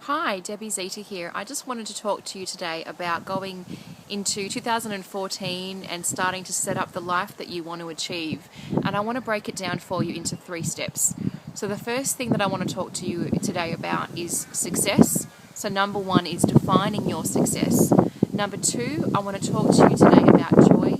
Hi, Debbie Zeta here. I just wanted to talk to you today about going into 2014 and starting to set up the life that you want to achieve. And I want to break it down for you into 3 steps. So the first thing that I want to talk to you today about is success. So number 1 is defining your success. Number 2, I want to talk to you today about joy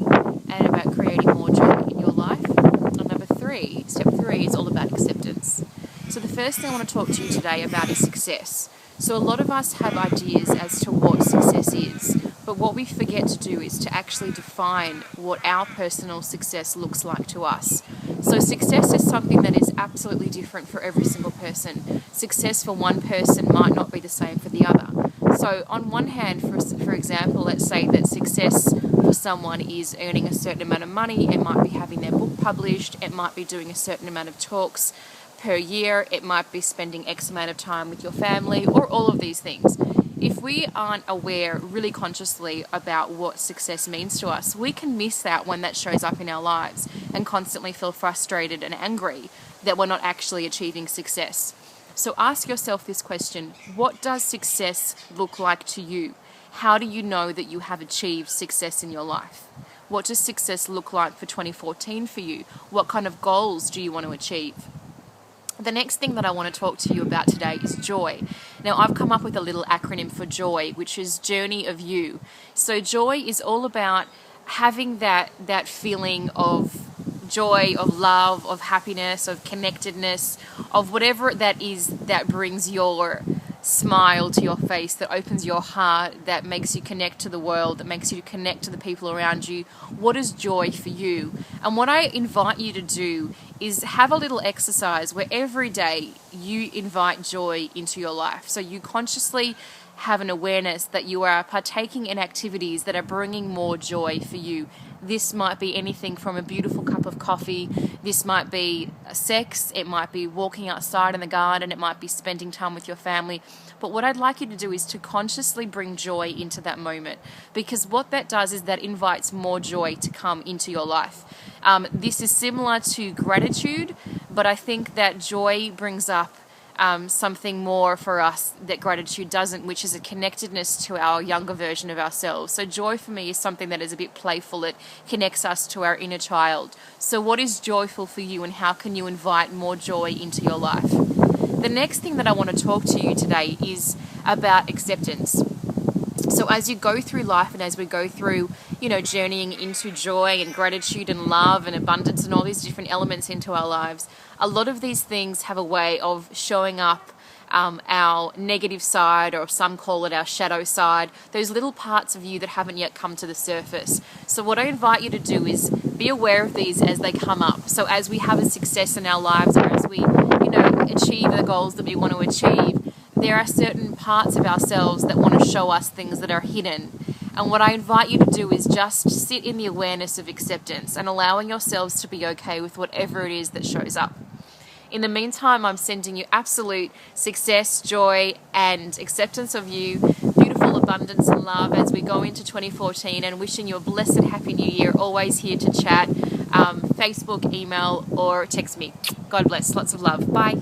and about creating more joy in your life. And number 3, step 3 is all about acceptance. So the first thing I want to talk to you today about is success. So a lot of us have ideas as to what success is, but what we forget to do is to actually define what our personal success looks like to us. So success is something that is absolutely different for every single person. Success for one person might not be the same for the other. So on one hand, for example, let's say that success for someone is earning a certain amount of money. It might be having their book published, it might be doing a certain amount of talks per year, it might be spending X amount of time with your family, or all of these things. If we aren't aware really consciously about what success means to us, we can miss out when that shows up in our lives and constantly feel frustrated and angry that we're not actually achieving success. So ask yourself this question: what does success look like to you? How do you know that you have achieved success in your life? What does success look like for 2014 for you? What kind of goals do you want to achieve? The next thing that I want to talk to you about today is joy. Now, I've come up with a little acronym for joy, which is Journey of You. So joy is all about having that feeling of joy, of love, of happiness, of connectedness, of whatever that is that brings your smile to your face, that opens your heart, that makes you connect to the world, that makes you connect to the people around you. What is joy for you? And what I invite you to do is have a little exercise where every day you invite joy into your life. So you consciously have an awareness that you are partaking in activities that are bringing more joy for you. This might be anything from a beautiful cup of coffee, this might be sex, it might be walking outside in the garden, it might be spending time with your family. But what I'd like you to do is to consciously bring joy into that moment, because what that does is that invites more joy to come into your life. This is similar to gratitude, but I think that joy brings up something more for us that gratitude doesn't, which is a connectedness to our younger version of ourselves. So joy for me is something that is a bit playful. It connects us to our inner child. So what is joyful for you, and how can you invite more joy into your life? The next thing that I want to talk to you today is about acceptance. So as you go through life and as we go through, journeying into joy and gratitude and love and abundance and all these different elements into our lives, a lot of these things have a way of showing up our negative side, or some call it our shadow side, those little parts of you that haven't yet come to the surface. So what I invite you to do is be aware of these as they come up. So as we have a success in our lives, or as we, achieve the goals that we want to achieve, there are certain parts of ourselves that want to show us things that are hidden. And what I invite you to do is just sit in the awareness of acceptance and allowing yourselves to be okay with whatever it is that shows up. In the meantime, I'm sending you absolute success, joy, and acceptance of you, beautiful abundance and love as we go into 2014, and wishing you a blessed, happy new year. Always here to chat, Facebook, email, or text me. God bless. Lots of love. Bye.